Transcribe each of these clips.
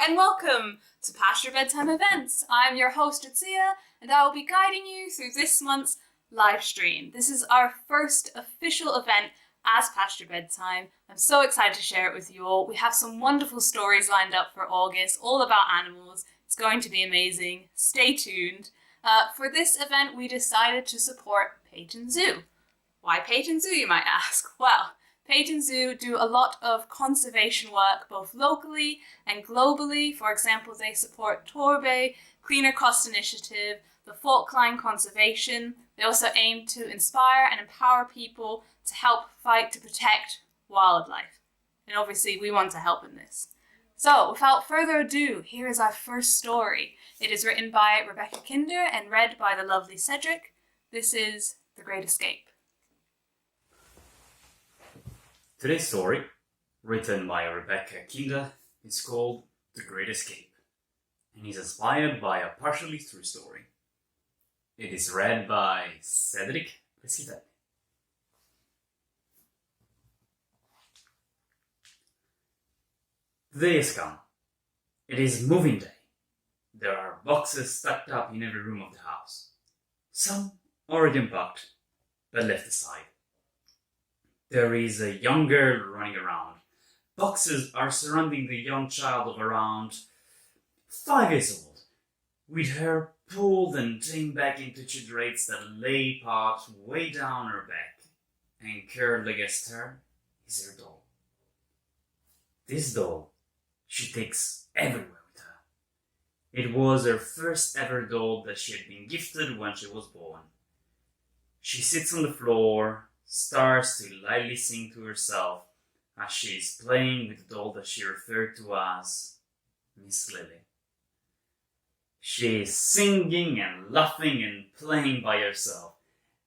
and welcome to Pasture Bedtime Events. I'm your host, Jadzia, and I will be guiding you through this month's live stream. This is our first official event as Pasture Bedtime. I'm so excited to share it with you all. We have some wonderful stories lined up for August, all about animals. It's going to be amazing. Stay tuned. For this event, we decided to support Paignton Zoo. Why Paignton Zoo, you might ask? Well, Paignton Zoo do a lot of conservation work, both locally and globally. For example, they support Torbay, Cleaner Coast Initiative, the Falkland Conservation. They also aim to inspire and empower people to help fight to protect wildlife. And obviously, we want to help in this. So, without further ado, here is our first story. It is written by Rebecca Kinder and read by the lovely Cedric. This is The Great Escape. Today's story, written by Rebecca Kinder, is called The Great Escape, and is inspired by a partially true story. It is read by Cedric Rischitelli. The day has come. It is moving day. There are boxes stacked up in every room of the house. Some already unpacked, but left aside. There is a young girl running around. Boxes are surrounding the young child of around 5 years old, with her pulled and tamed back into two drapes that lay part way down her back, and curled against her is her doll. This doll she takes everywhere with her. It was her first ever doll that she had been gifted when she was born. She sits on the floor, starts to lightly sing to herself as she is playing with the doll that she referred to as Miss Lily. She is singing and laughing and playing by herself.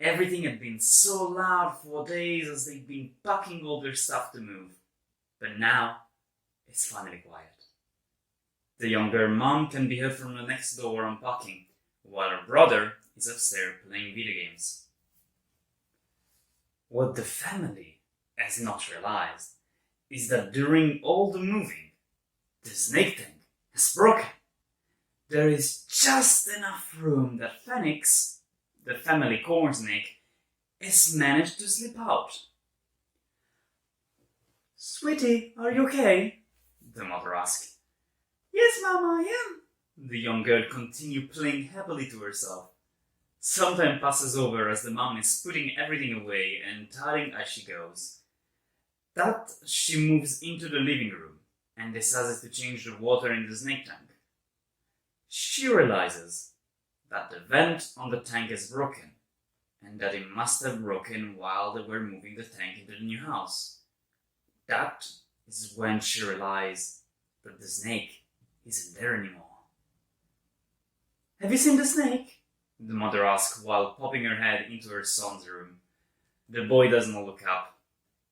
Everything had been so loud for days as they'd been packing all their stuff to move. But now, it's finally quiet. The younger mom can be heard from the next door unpacking, while her brother is upstairs playing video games. What the family has not realized is that during all the moving, the snake tank has broken. There is just enough room that Phoenix, the family corn snake, has managed to slip out. "Sweetie, are you okay?" the mother asked. "Yes, Mama, I am." The young girl continued playing happily to herself. Some time passes over as the mom is putting everything away and tidying as she goes. That she moves into the living room and decides to change the water in the snake tank. She realizes that the vent on the tank is broken and that it must have broken while they were moving the tank into the new house. That is when she realized that the snake isn't there anymore. "Have you seen the snake?" the mother asks while popping her head into her son's room. The boy does not look up.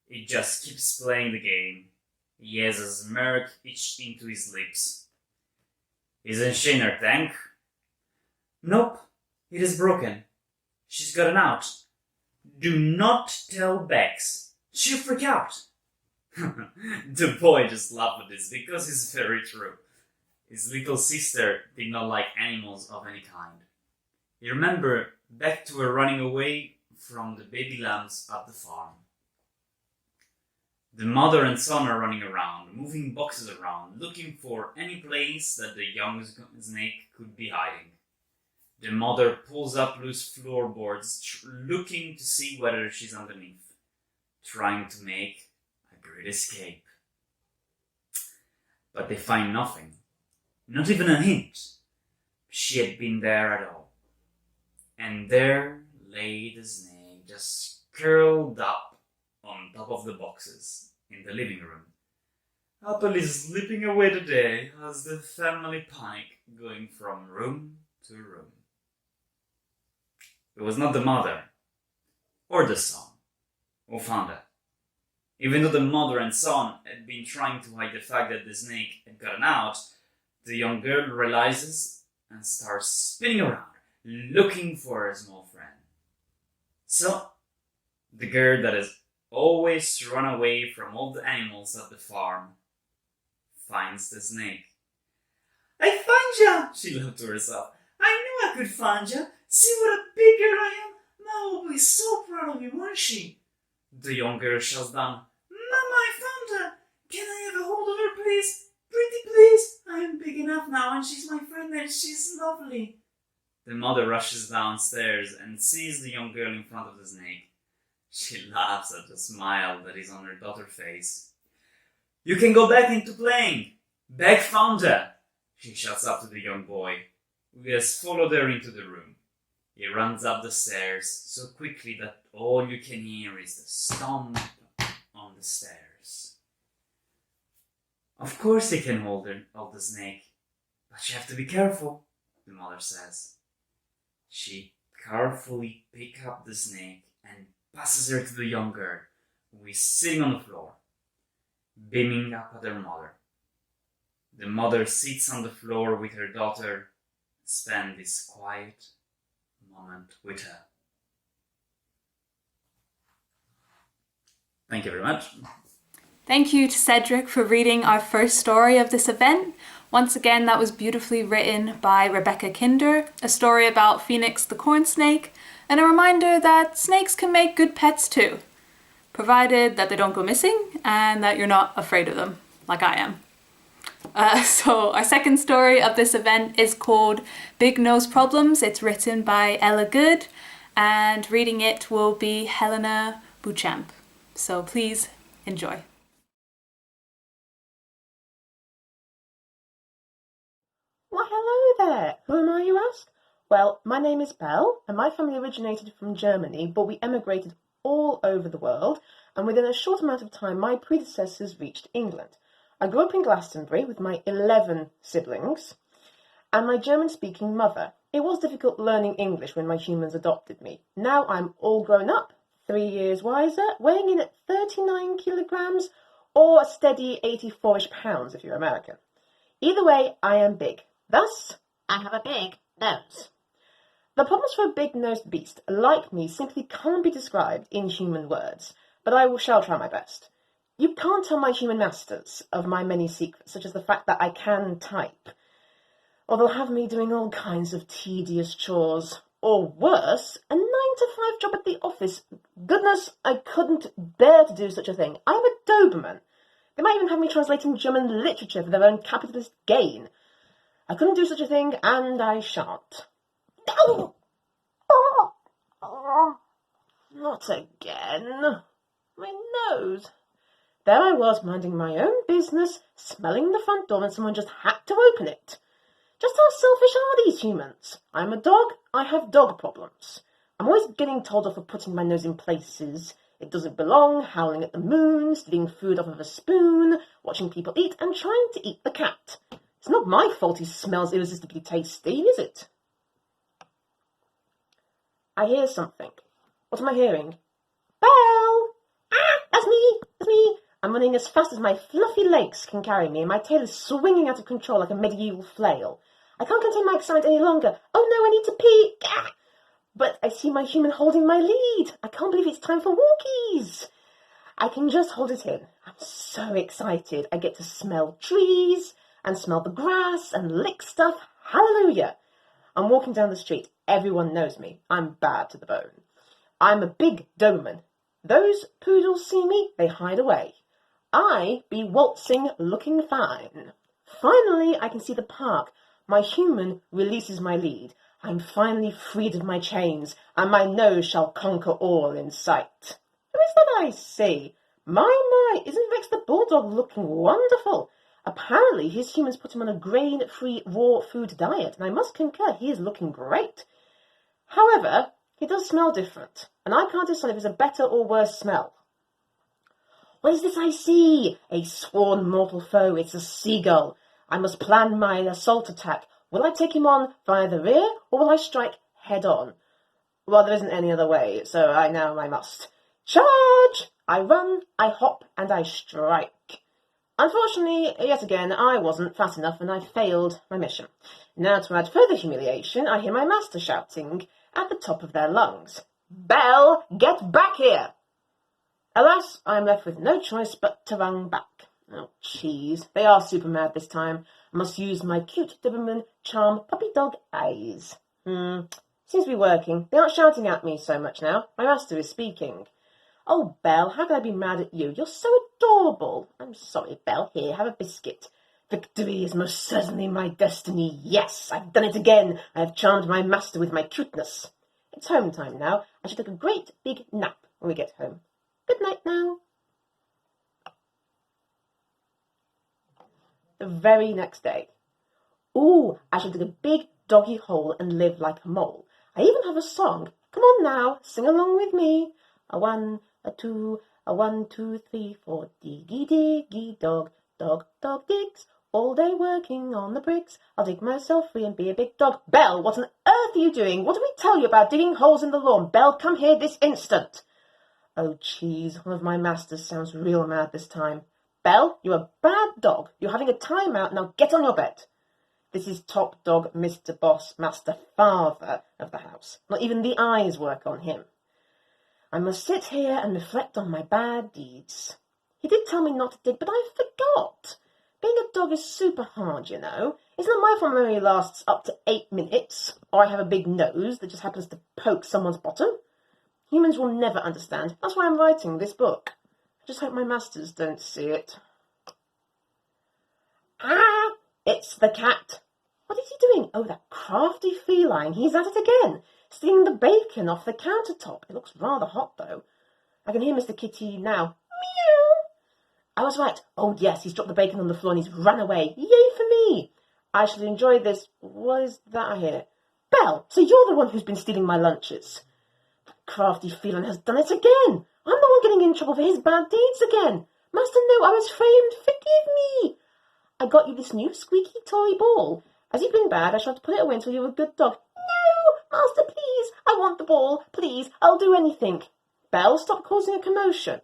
He just keeps playing the game. He has a smirk etched into his lips. "Isn't she in her tank?" "Nope, it is broken. She's gotten out. Do not tell Bex. She'll freak out." The boy just laughed at this because it's very true. His little sister did not like animals of any kind. He remembered back to her running away from the baby lambs at the farm. The mother and son are running around, moving boxes around, looking for any place that the young snake could be hiding. The mother pulls up loose floorboards, looking to see whether she's underneath, trying to make a great escape. But they find nothing, not even a hint she had been there at all. And there lay the snake, just curled up on top of the boxes in the living room, happily slipping away the day as the family panic going from room to room. It was not the mother or the son who found her. Even though the mother and son had been trying to hide the fact that the snake had gotten out, the young girl realizes and starts spinning around, looking for her small friend. So, the girl that has always run away from all the animals at the farm finds the snake. ya! She laughed to herself. I knew I could find ya. See what a big girl I am. Mama will be so proud of you, won't she? The young girl shouts down. Mama, I found her. Can I have a hold of her, please? Pretty please. I am big enough now and she's my friend and she's lovely. The mother rushes downstairs and sees the young girl in front of the snake. She laughs at the smile that is on her daughter's face. You can go back into playing. Beck found her, she shouts up to the young boy, who has followed her into the room. He runs up the stairs so quickly that all you can hear is the stomp on the stairs. Of course he can hold the snake, but you have to be careful, the mother says. She carefully picks up the snake and passes her to the young girl, who is sitting on the floor, beaming up at her mother. The mother sits on the floor with her daughter and spends this quiet moment with her. Thank you very much. Thank you to Cedric for reading our first story of this event. Once again, that was beautifully written by Rebecca Kinder, a story about Phoenix the corn snake, and a reminder that snakes can make good pets too, provided that they don't go missing and that you're not afraid of them, like I am. So our second story of this event is called Big Nose Problems. It's written by Ella Good, and reading it will be Helena Beauchamp. So please enjoy. Why, hello there. Who am I, you ask? Well, my name is Belle, and my family originated from Germany, but we emigrated all over the world, and within a short amount of time, my predecessors reached England. I grew up in Glastonbury with my 11 siblings and my German-speaking mother. It was difficult learning English when my humans adopted me. Now I'm all grown up, 3 years wiser, weighing in at 39 kilograms, or a steady 84-ish pounds if you're American. Either way, I am big. Thus, I have a big nose. The problems for a big-nosed beast like me simply can't be described in human words, but I shall try my best. You can't tell my human masters of my many secrets, such as the fact that I can type, or they'll have me doing all kinds of tedious chores, or worse, a 9-to-5 job at the office. Goodness, I couldn't bear to do such a thing. I'm a Doberman. They might even have me translating German literature for their own capitalist gain. I couldn't do such a thing, and I shan't. No! Not again. My nose. There I was, minding my own business, smelling the front door, and someone just had to open it. Just how selfish are these humans? I'm a dog, I have dog problems. I'm always getting told off for putting my nose in places it doesn't belong, howling at the moon, stealing food off of a spoon, watching people eat, and trying to eat the cat. It's not my fault he smells irresistibly tasty, is it? I hear something. What am I hearing? Belle! Ah, that's me! That's me! I'm running as fast as my fluffy legs can carry me, and my tail is swinging out of control like a medieval flail. I can't contain my excitement any longer. Oh no, I need to pee! Ah! But I see my human holding my lead. I can't believe it's time for walkies. I can just hold it in. I'm so excited. I get to smell trees and smell the grass and lick stuff. Hallelujah! I'm walking down the street. Everyone knows me. I'm bad to the bone. I'm a big Doberman. Those poodles see me, they hide away. I be waltzing, looking fine. Finally, I can see the park. My human releases my lead. I'm finally freed of my chains, and my nose shall conquer all in sight. Who is that I see? My, isn't Rex the Bulldog looking wonderful? Apparently, his humans put him on a grain-free raw food diet, and I must concur, he is looking great. However, he does smell different, and I can't decide if it's a better or worse smell. What is this I see? A sworn mortal foe. It's a seagull. I must plan my assault attack. Will I take him on via the rear, or will I strike head on? Well, there isn't any other way, so I must. Charge! I run, I hop, and I strike. Unfortunately, yet again, I wasn't fast enough, and I failed my mission. Now, to add further humiliation, I hear my master shouting at the top of their lungs. Belle, get back here! Alas, I am left with no choice but to run back. Oh, cheese. They are super mad this time. I must use my cute Doberman charm puppy dog eyes. Seems to be working. They aren't shouting at me so much now. My master is speaking. Oh, Belle, how can I be mad at you? You're so adorable. I'm sorry, Belle. Here, have a biscuit. Victory is most certainly my destiny. Yes, I've done it again. I have charmed my master with my cuteness. It's home time now. I shall take a great big nap when we get home. Good night now. The very next day. Ooh, I shall dig a big doggy hole and live like a mole. I even have a song. Come on now, sing along with me. A 1, a 2, a 1, 2, 3, 4. Diggy diggy dog, dog, dog digs. All day working on the bricks. I'll dig myself free and be a big dog. Belle, what on earth are you doing? What did we tell you about digging holes in the lawn? Belle, come here this instant. Oh, cheese, one of my masters sounds real mad this time. Belle, you're a bad dog. You're having a time-out. Now get on your bed. This is top dog, Mr. Boss, master father of the house. Not even the eyes work on him. I must sit here and reflect on my bad deeds. He did tell me not to dig, but I forgot. Being a dog is super hard, you know. It's not my fault memory lasts up to 8 minutes, or I have a big nose that just happens to poke someone's bottom. Humans will never understand. That's why I'm writing this book. I just hope my masters don't see it. Ah! It's the cat. What is he doing? Oh, that crafty feline. He's at it again, stealing the bacon off the countertop. It looks rather hot, though. I can hear Mr. Kitty now. Meow! I was right. Oh, yes, he's dropped the bacon on the floor and he's run away. Yay for me! I shall enjoy this. What is that I hear? Belle, so you're the one who's been stealing my lunches. The crafty feline has done it again. I'm the one getting in trouble for his bad deeds again. Master, no, I was framed. Forgive me. I got you this new squeaky toy ball. As you've been bad, I shall have to put it away until you're a good dog. No, master, please. I want the ball. Please, I'll do anything. Belle, stop causing a commotion.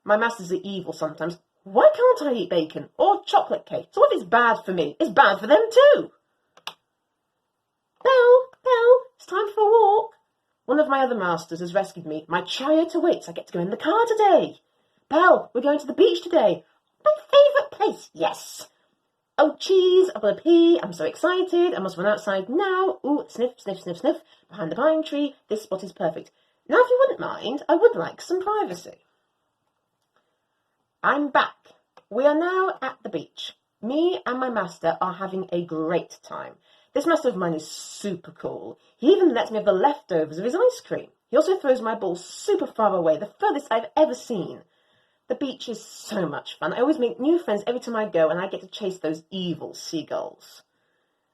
My masters are evil sometimes. Why can't I eat bacon or chocolate cake? So if it's bad for me, it's bad for them too. Belle, it's time for a walk. One of my other masters has rescued me. My chariot awaits. I get to go in the car today. Belle, we're going to the beach today. My favourite place, yes. Oh, cheese, I've got to pee. I'm so excited. I must run outside now. Ooh, sniff, sniff, sniff, sniff. Behind the pine tree. This spot is perfect. Now, if you wouldn't mind, I would like some privacy. I'm back. We are now at the beach. Me and my master are having a great time. This master of mine is super cool. He even lets me have the leftovers of his ice cream. He also throws my ball super far away, the furthest I've ever seen. The beach is so much fun. I always make new friends every time I go, and I get to chase those evil seagulls.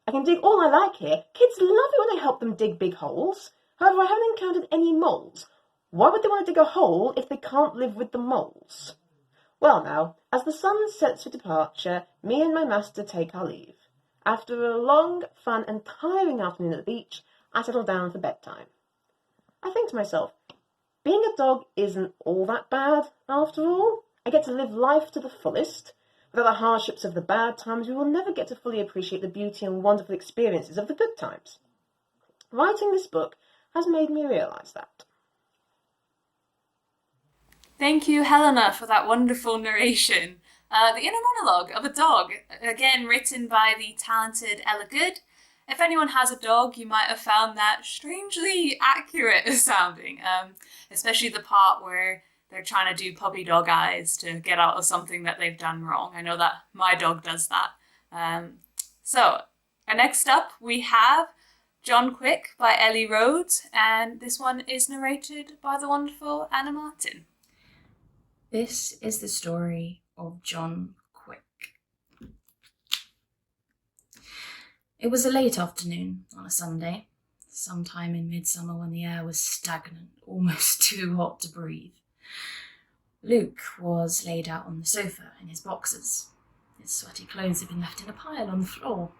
I can dig all I like here. Kids love it when I help them dig big holes. However, I haven't encountered any moles. Why would they want to dig a hole if they can't live with the moles? Well now, as the sun sets for departure, me and my master take our leave. After a long, fun and tiring afternoon at the beach, I settle down for bedtime. I think to myself, being a dog isn't all that bad, after all. I get to live life to the fullest. Without the hardships of the bad times, we will never get to fully appreciate the beauty and wonderful experiences of the good times. Writing this book has made me realise that. Thank you, Helena, for that wonderful narration. The inner monologue of a dog, again written by the talented Ella Good. If anyone has a dog, you might have found that strangely accurate sounding, especially the part where they're trying to do puppy dog eyes to get out of something that they've done wrong. I know that my dog does that. So, next up we have John Quick by Ellie Rhodes, and this one is narrated by the wonderful Anna Martin. This is the story of John Quick. It was a late afternoon on a Sunday, sometime in midsummer when the air was stagnant, almost too hot to breathe. Luke was laid out on the sofa in his boxers. His sweaty clothes had been left in a pile on the floor.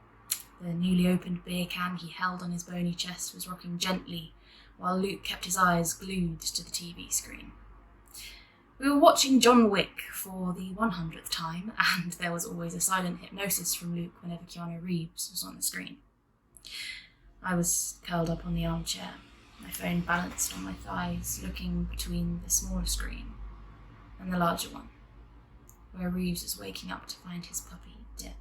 The newly opened beer can he held on his bony chest was rocking gently, while Luke kept his eyes glued to the TV screen. We were watching John Wick for the 100th time, and there was always a silent hypnosis from Luke whenever Keanu Reeves was on the screen. I was curled up on the armchair, my phone balanced on my thighs, looking between the smaller screen and the larger one. where Reeves was waking up to find his puppy dead.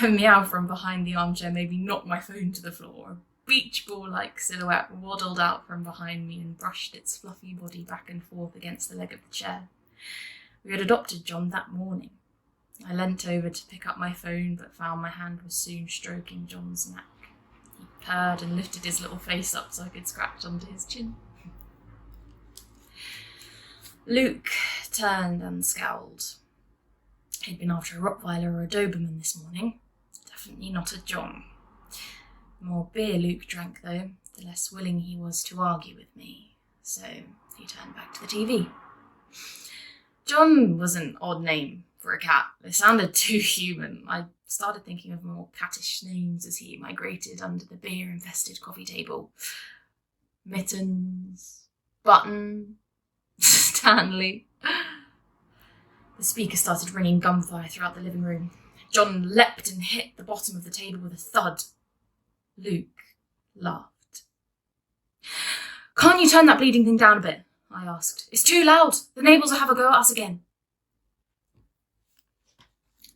A meow from behind the armchair made me knock my phone to the floor. A beach ball-like silhouette waddled out from behind me and brushed its fluffy body back and forth against the leg of the chair. We had adopted John that morning. I leant over to pick up my phone, but found my hand was soon stroking John's neck. He purred and lifted his little face up so I could scratch under his chin. Luke turned and scowled. He'd been after a Rottweiler or a Doberman this morning. Definitely not a John. The more beer Luke drank, though, the less willing he was to argue with me, so he turned back to the TV. John was an odd name for a cat. It sounded too human. I started thinking of more cattish names as he migrated under the beer-infested coffee table. Mittens, Button, Stanley. The speaker started ringing gunfire throughout the living room. John leapt and hit the bottom of the table with a thud. Luke laughed. "Can't you turn that bleeding thing down a bit?" I asked. "It's too loud. The neighbours will have a go at us again."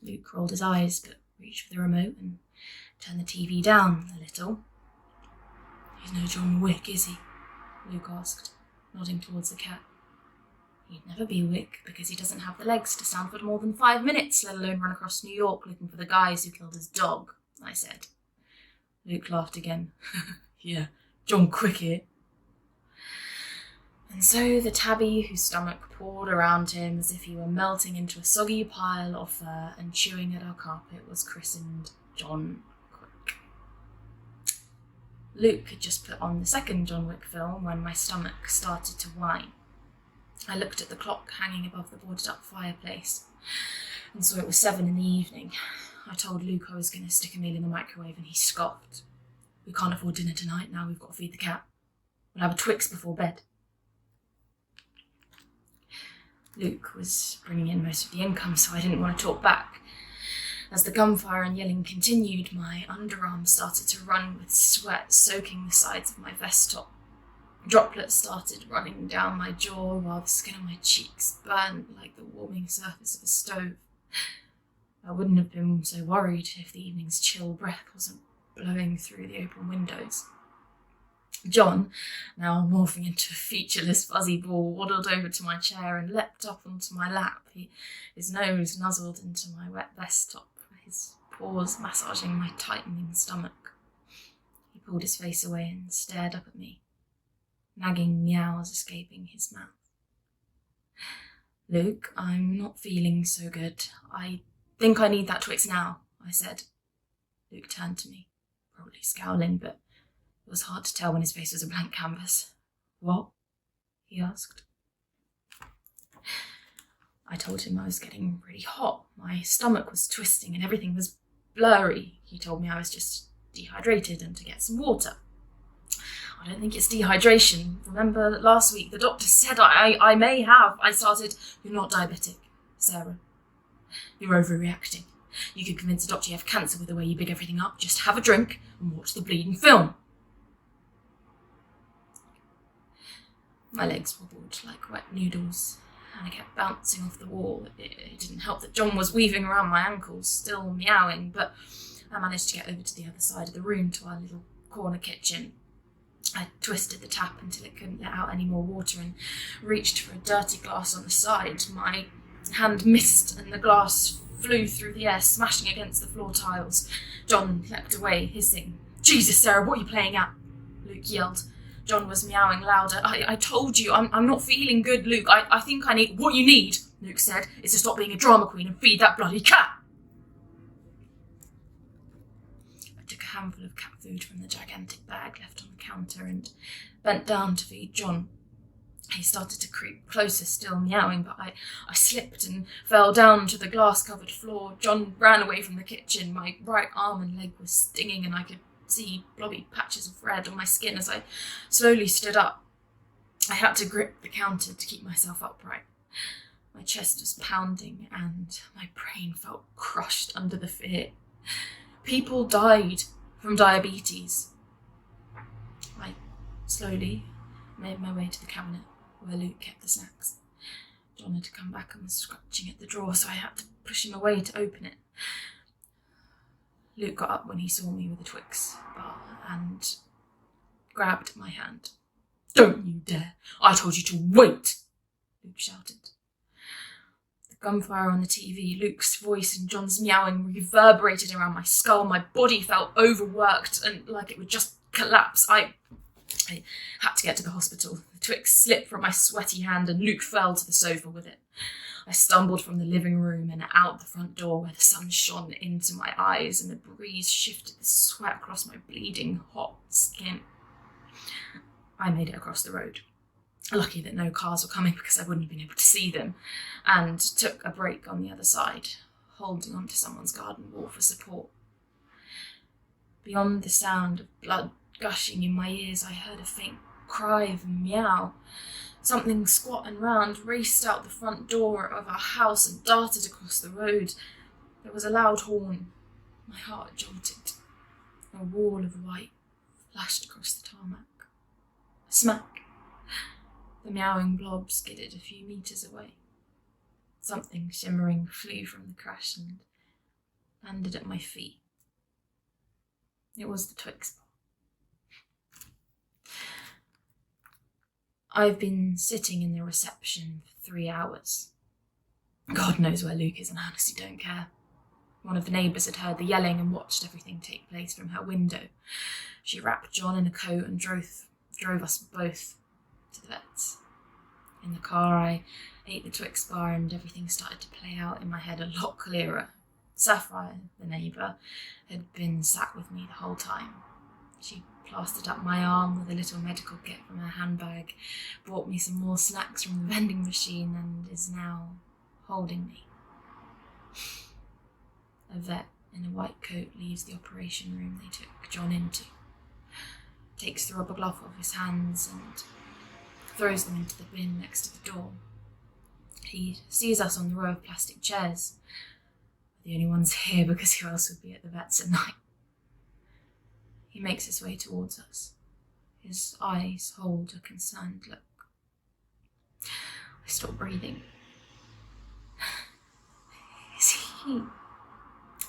Luke rolled his eyes, but reached for the remote and turned the TV down a little. "He's no John Wick, is he?" Luke asked, nodding towards the cat. "He'd never be a Wick because he doesn't have the legs to stand for more than 5 minutes, let alone run across New York looking for the guys who killed his dog," I said. Luke laughed again. "Yeah, John Quick here." And so the tabby, whose stomach poured around him as if he were melting into a soggy pile of fur and chewing at our carpet, was christened John Quick. Luke had just put on the second John Wick film when my stomach started to whine. I looked at the clock hanging above the boarded-up fireplace and saw it was 7 in the evening. I told Luke I was going to stick a meal in the microwave and he scoffed. "We can't afford dinner tonight, now we've got to feed the cat. We'll have a Twix before bed." Luke was bringing in most of the income, so I didn't want to talk back. As the gunfire and yelling continued, my underarm started to run with sweat soaking the sides of my vest top. Droplets started running down my jaw while the skin on my cheeks burned like the warming surface of a stove. I wouldn't have been so worried if the evening's chill breath wasn't blowing through the open windows. John, now morphing into a featureless fuzzy ball, waddled over to my chair and leapt up onto my lap. His nose nuzzled into my wet vest top, his paws massaging my tightening stomach. He pulled his face away and stared up at me, nagging meows escaping his mouth. "Luke, I'm not feeling so good. I think I need that Twix now," I said. Luke turned to me, probably scowling, but it was hard to tell when his face was a blank canvas. "What?" he asked. I told him I was getting really hot. My stomach was twisting and everything was blurry. He told me I was just dehydrated and to get some water. "I don't think it's dehydration. Remember last week the doctor said I may have." I started. "You're not diabetic, Sarah. You're overreacting. You could convince the doctor you have cancer with the way you big everything up. Just have a drink and watch the bleeding film." My legs wobbled like wet noodles, and I kept bouncing off the wall. It didn't help that John was weaving around my ankles, still meowing, but I managed to get over to the other side of the room to our little corner kitchen. I twisted the tap until it couldn't let out any more water and reached for a dirty glass on the side. My hand missed and the glass flew through the air, smashing against the floor tiles. John leapt away, hissing. "Jesus, Sarah, what are you playing at?" Luke yelled. John was meowing louder. I told you, I'm not feeling good, Luke. I think I need..." "What you need," Luke said, "is to stop being a drama queen and feed that bloody cat." I took a handful of cat food from the gigantic bag left on the counter and bent down to feed John. He started to creep closer, still meowing, but I slipped and fell down to the glass-covered floor. John ran away from the kitchen. My right arm and leg was stinging and I could see blobby patches of red on my skin as I slowly stood up. I had to grip the counter to keep myself upright. My chest was pounding and my brain felt crushed under the fear. People died from diabetes. I slowly made my way to the cabinet where Luke kept the snacks. John had come back and was scratching at the drawer, so I had to push him away to open it. Luke got up when he saw me with a Twix bar and grabbed my hand. "Don't you dare! I told you to wait!" Luke shouted. The gunfire on the TV, Luke's voice and John's meowing reverberated around my skull. My body felt overworked and like it would just collapse. I had to get to the hospital. The Twix slipped from my sweaty hand and Luke fell to the sofa with it. I stumbled from the living room and out the front door where the sun shone into my eyes and the breeze shifted the sweat across my bleeding hot skin. I made it across the road. Lucky that no cars were coming because I wouldn't have been able to see them, and took a break on the other side, holding onto someone's garden wall for support. Beyond the sound of blood gushing in my ears, I heard a faint cry of meow. Something squat and round raced out the front door of our house and darted across the road. There was a loud horn. My heart jolted. A wall of white flashed across the tarmac. A smack. The meowing blob skidded a few metres away. Something shimmering flew from the crash and landed at my feet. It was the Twix bar. I've been sitting in the reception for 3 hours. God knows where Luke is and I honestly don't care. One of the neighbours had heard the yelling and watched everything take place from her window. She wrapped John in a coat and drove us both to the vets. In the car, I ate the Twix bar and everything started to play out in my head a lot clearer. Sapphire, the neighbour, had been sat with me the whole time. She plastered up my arm with a little medical kit from her handbag, bought me some more snacks from the vending machine, and is now holding me. A vet in a white coat leaves the operation room they took John into, takes the rubber glove off his hands and throws them into the bin next to the door. He sees us on the row of plastic chairs. We're the only ones here because who else would be at the vet's at night? He makes his way towards us. His eyes hold a concerned look. I stop breathing. Is he?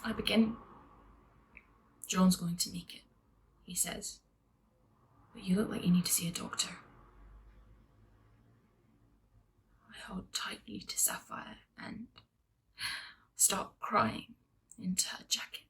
I begin. John's going to make it, he says. But you look like you need to see a doctor. I hold tightly to Sapphire and start crying into her jacket.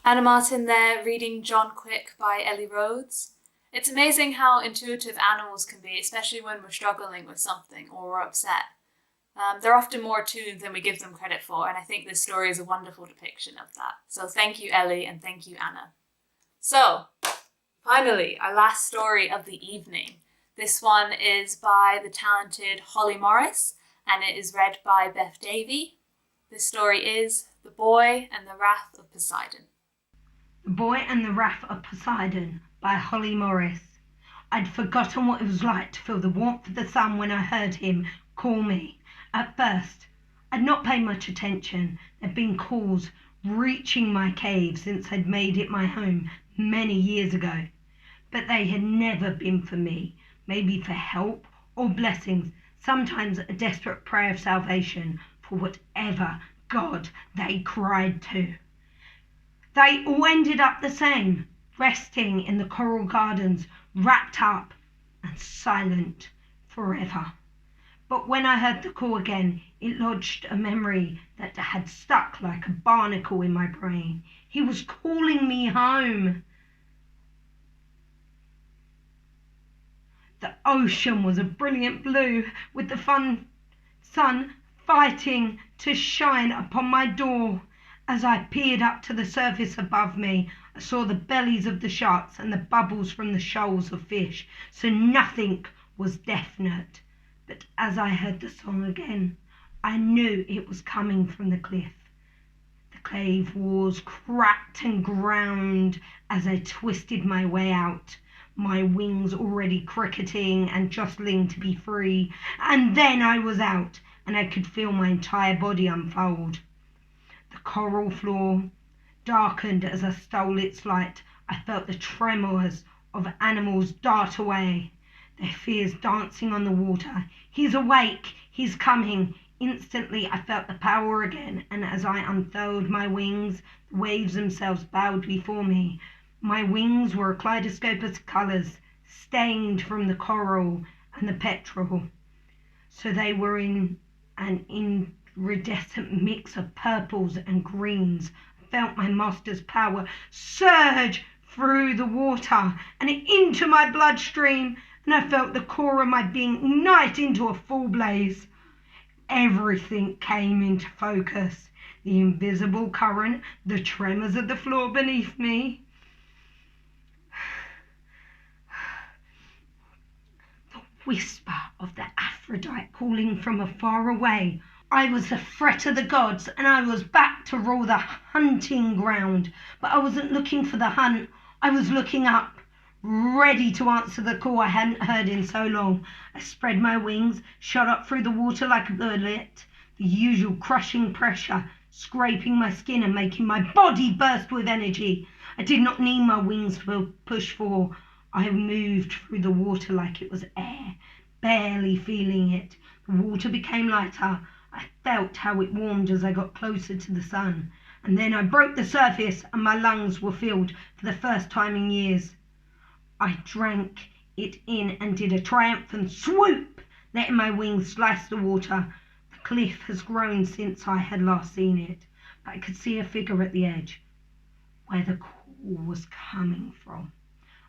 Anna Martin there, reading John Quick by Ellie Rhodes. It's amazing how intuitive animals can be, especially when we're struggling with something or we're upset. They're often more attuned than we give them credit for, and I think this story is a wonderful depiction of that. So thank you, Ellie, and thank you, Anna. So, finally, our last story of the evening. This one is by the talented Holly Morris, and it is read by Beth Davey. This story is The Boy and the Wrath of Poseidon. The Boy and the Wrath of Poseidon by Holly Morris. I'd forgotten what it was like to feel the warmth of the sun when I heard him call me. At first, I'd not paid much attention. There'd been calls reaching my cave since I'd made it my home many years ago. But they had never been for me, maybe for help or blessings, sometimes a desperate prayer of salvation for whatever God they cried to. They all ended up the same, resting in the coral gardens, wrapped up and silent forever. But when I heard the call again, it lodged a memory that had stuck like a barnacle in my brain. He was calling me home. The ocean was a brilliant blue, with the sun fighting to shine upon my door. As I peered up to the surface above me, I saw the bellies of the sharks and the bubbles from the shoals of fish, so nothing was definite. But as I heard the song again, I knew it was coming from the cliff. The cave walls cracked and ground as I twisted my way out. my wings already cricketing and jostling to be free, and then I was out, and I could feel my entire body unfold. The coral floor darkened as I stole its light. I felt the tremors of animals dart away, their fears dancing on the water. He's awake, he's coming. Instantly I felt the power again, and as I unfurled my wings, the waves themselves bowed before me. My wings were a kaleidoscope of colours, stained from the coral and the petrol. So they were in an iridescent mix of purples and greens. I felt my master's power surge through the water and into my bloodstream, and I felt the core of my being ignite into a full blaze. Everything came into focus. The invisible current, the tremors of the floor beneath me, the whisper of the Aphrodite calling from afar away. I was the threat of the gods, and I was back to rule the hunting ground. But I wasn't looking for the hunt. I was looking up, ready to answer the call I hadn't heard in so long. I spread my wings, shot up through the water like a bullet, the usual crushing pressure scraping my skin and making my body burst with energy. I did not need my wings to push for. I moved through the water like it was air, barely feeling it. The water became lighter. I felt how it warmed as I got closer to the sun. And then I broke the surface, and my lungs were filled for the first time in years. I drank it in and did a triumphant swoop, letting my wings slice the water. The cliff has grown since I had last seen it, but I could see a figure at the edge, where the call was coming from.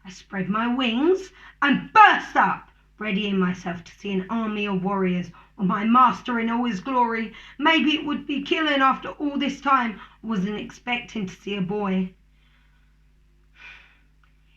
I spread my wings and burst up, readying myself to see an army of warriors, or my master in all his glory. Maybe it would be killing after all this time. I wasn't expecting to see a boy.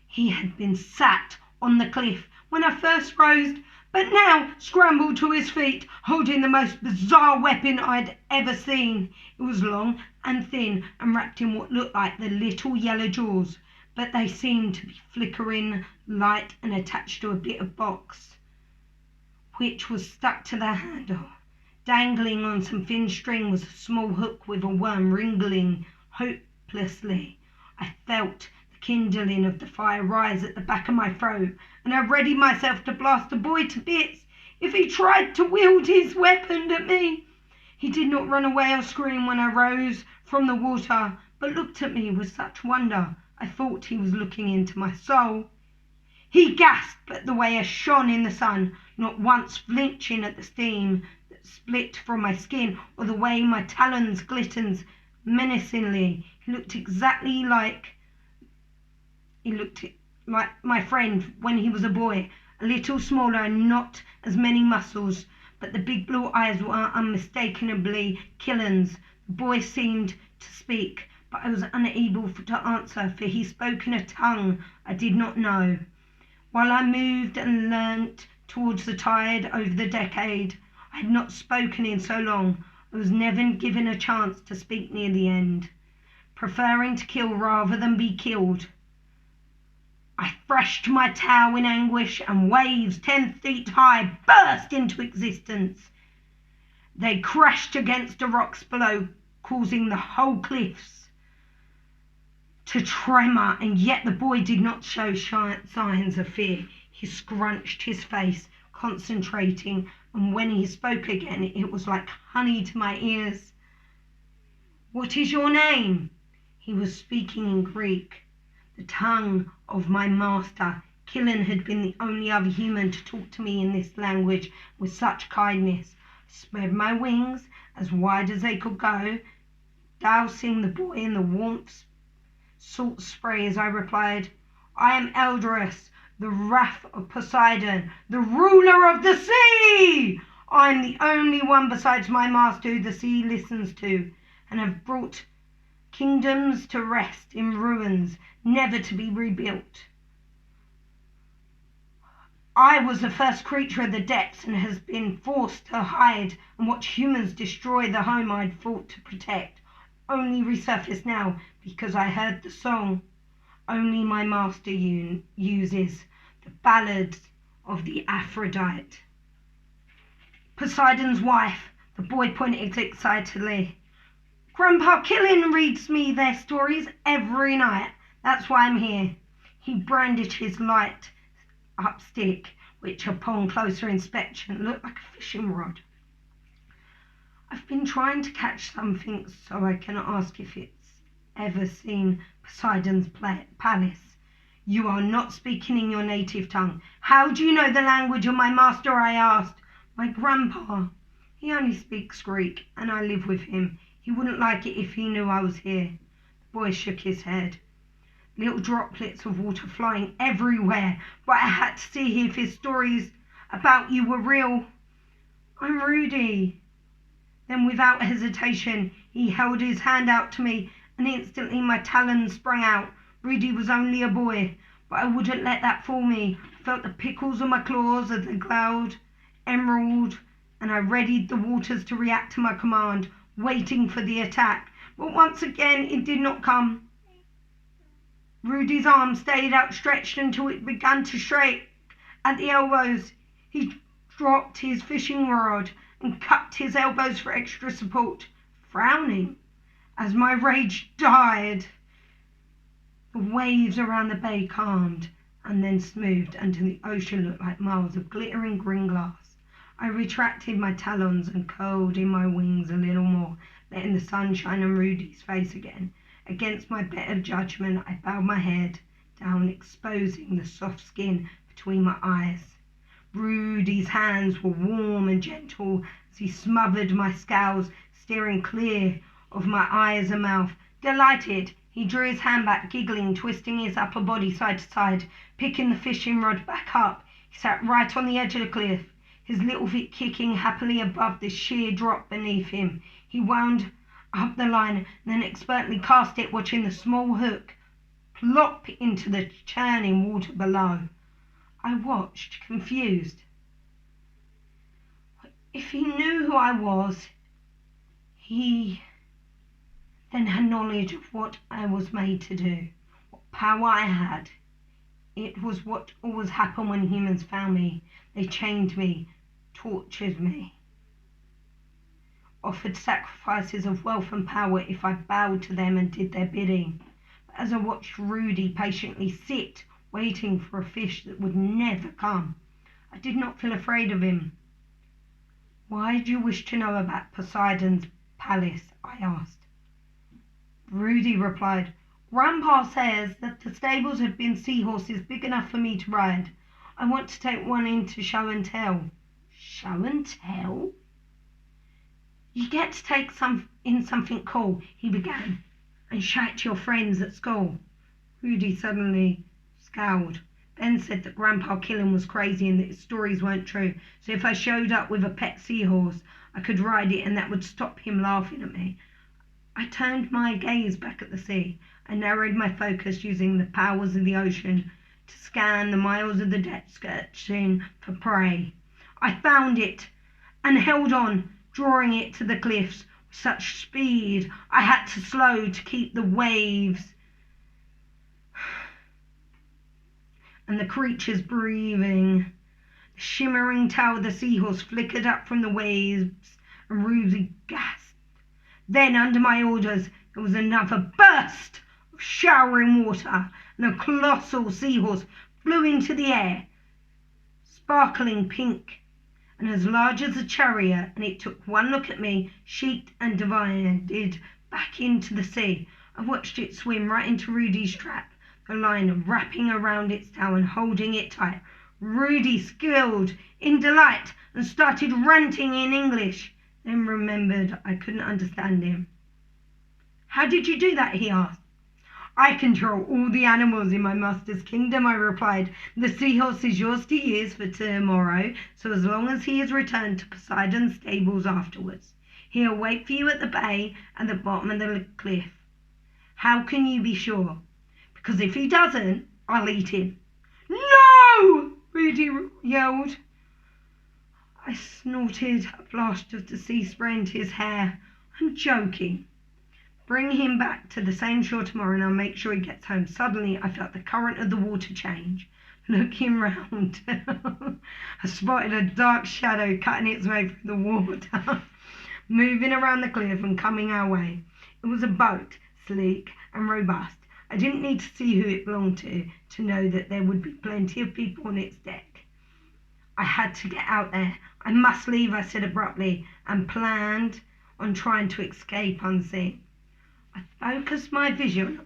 He had been sat on the cliff when I first rose, but now scrambled to his feet, holding the most bizarre weapon I'd ever seen. It was long and thin and wrapped in what looked like the little yellow jaws, but they seemed to be flickering light and attached to a bit of box, which was stuck to the handle. Dangling on some thin string was a small hook with a worm wriggling hopelessly. I felt the kindling of the fire rise at the back of my throat, and I readied myself to blast the boy to bits if he tried to wield his weapon at me. He did not run away or scream when I rose from the water, but looked at me with such wonder I thought he was looking into my soul. He gasped at the way I shone in the sun, not once flinching at the steam that split from my skin or the way my talons glittered menacingly. He looked like my friend when he was a boy, a little smaller and not as many muscles, but the big blue eyes were unmistakably Killen's. The boy seemed to speak, but I was unable to answer, for he spoke in a tongue I did not know. While I moved and learnt towards the tide over the decade, I had not spoken in so long. I was never given a chance to speak near the end, preferring to kill rather than be killed. I thrashed my tail in anguish, and waves 10 feet high burst into existence. They crashed against the rocks below, causing the whole cliffs to tremor, and yet the boy did not show signs of fear. He scrunched his face, concentrating, and when he spoke again, it was like honey to my ears. "What is your name?" He was speaking in Greek, the tongue of my master. Killen had been the only other human to talk to me in this language with such kindness. I spread my wings as wide as they could go, dousing the boy in the warmth salt spray as I replied, "I am Eldris, the wrath of Poseidon, the ruler of the sea. I am the only one besides my master who the sea listens to, and have brought kingdoms to rest in ruins, never to be rebuilt. I was the first creature of the depths and has been forced to hide and watch humans destroy the home I'd fought to protect. Only resurfaced now because I heard the song only my master uses. The Ballads of the Aphrodite. Poseidon's wife, the boy pointed excitedly. Grandpa Killin reads me their stories every night. That's why I'm here. He brandished his light up stick, which upon closer inspection looked like a fishing rod. I've been trying to catch something so I can ask if it's ever seen Poseidon's palace. You are not speaking in your native tongue. How do you know the language of my master? I asked. My grandpa. He only speaks Greek, and I live with him. He wouldn't like it if he knew I was here. The boy shook his head. Little droplets of water flying everywhere, but I had to see if his stories about you were real. I'm Rudy. Then without hesitation, he held his hand out to me, and instantly my talons sprang out. Rudy was only a boy, but I wouldn't let that fool me. I felt the pickles on my claws as they glowed emerald, and I readied the waters to react to my command, waiting for the attack. But once again, it did not come. Rudy's arm stayed outstretched until it began to shake at the elbows. He dropped his fishing rod and cupped his elbows for extra support, frowning as my rage died. The waves around the bay calmed and then smoothed until the ocean looked like miles of glittering green glass. I retracted my talons and curled in my wings a little more, letting the sun shine on Rudy's face again. Against my better judgment, I bowed my head down, exposing the soft skin between my eyes. Rudy's hands were warm and gentle as he smothered my scales, steering clear of my eyes and mouth. Delighted, he drew his hand back, giggling, twisting his upper body side to side, picking the fishing rod back up. He sat right on the edge of the cliff, his little feet kicking happily above the sheer drop beneath him. He wound up the line, then expertly cast it, watching the small hook plop into the churning water below. I watched, confused. If he knew who I was, he then had knowledge of what I was made to do, what power I had. It was what always happened when humans found me. They chained me, tortured me, offered sacrifices of wealth and power if I bowed to them and did their bidding. But as I watched Rudy patiently sit, waiting for a fish that would never come, I did not feel afraid of him. Why do you wish to know about Poseidon's palace? I asked. Rudy replied, Grandpa says that the stables have been seahorses big enough for me to ride. I want to take one in to show and tell. Show and tell? You get to take in something cool, he began, and show it to your friends at school. Rudy suddenly scowled, then said that Grandpa Killin was crazy and that his stories weren't true, so if I showed up with a pet seahorse, I could ride it and that would stop him laughing at me. I turned my gaze back at the sea. I narrowed my focus using the powers of the ocean to scan the miles of the depth searching for prey. I found it and held on, drawing it to the cliffs with such speed I had to slow to keep the waves and the creatures breathing. The shimmering tail of the seahorse flickered up from the waves and Rudy gasped. Then, under my orders, there was another burst of showering water, and a colossal seahorse flew into the air, sparkling pink and as large as a chariot, and it took one look at me, shrieked and divided back into the sea. I watched it swim right into Rudy's trap, the line wrapping around its tail and holding it tight. Rudy squealed in delight and started ranting in English, then remembered I couldn't understand him. How did you do that? He asked. I control all the animals in my master's kingdom, I replied. The seahorse is yours to use for tomorrow, so as long as he is returned to Poseidon's stables afterwards. He'll wait for you at the bay at the bottom of the cliff. How can you be sure? Because if he doesn't, I'll eat him. No! Rudy yelled. I snorted. A blast of the sea sprayed his hair. I'm joking. Bring him back to the same shore tomorrow and I'll make sure he gets home. Suddenly I felt the current of the water change. Looking round, I spotted a dark shadow cutting its way through the water, moving around the cliff and coming our way. It was a boat, sleek and robust. I didn't need to see who it belonged to know that there would be plenty of people on its deck. I had to get out there. I must leave, I said abruptly, and planned on trying to escape unseen. I focused my vision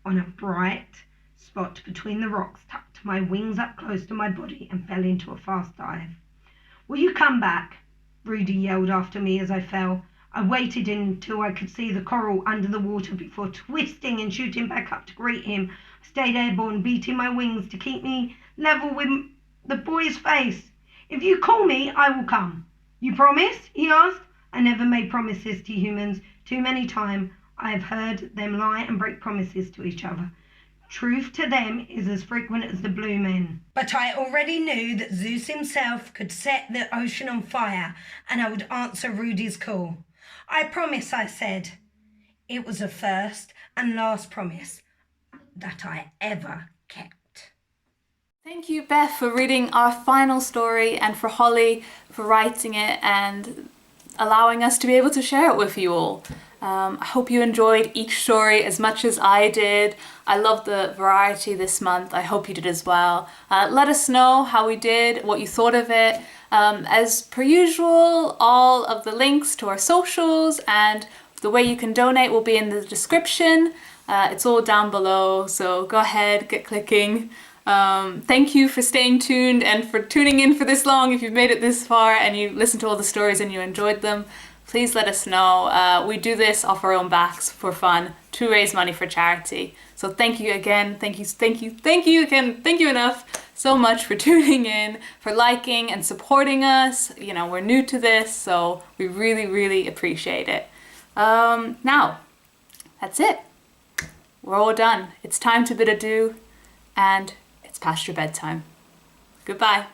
on a bright spot between the rocks, tucked my wings up close to my body, and fell into a fast dive. "Will you come back?" Rudy yelled after me as I fell. I waited until I could see the coral under the water before twisting and shooting back up to greet him. I stayed airborne, beating my wings to keep me level with the boy's face. "If you call me, I will come." "You promise?" he asked. I never made promises to humans. Too many times I have heard them lie and break promises to each other. Truth to them is as frequent as the blue men. But I already knew that Zeus himself could set the ocean on fire, and I would answer Rudy's call. "I promise," I said. It was the first and last promise that I ever kept. Thank you, Beth, for reading our final story, and for Holly for writing it and allowing us to be able to share it with you all. I hope you enjoyed each story as much as I did. I love the variety this month. I hope you did as well. Let us know how we did, what you thought of it. As per usual, all of the links to our socials and the way you can donate will be in the description. It's all down below, so go ahead, get clicking. Thank you for staying tuned and for tuning in for this long. If you've made it this far and you listened to all the stories and you enjoyed them, please let us know. We do this off our own backs for fun to raise money for charity. So thank you again. Thank you again. Thank you enough so much for tuning in, for liking and supporting us. You know, we're new to this, so we really, really appreciate it. Now, that's it. We're all done. It's time to bid adieu, and it's past your bedtime. Goodbye.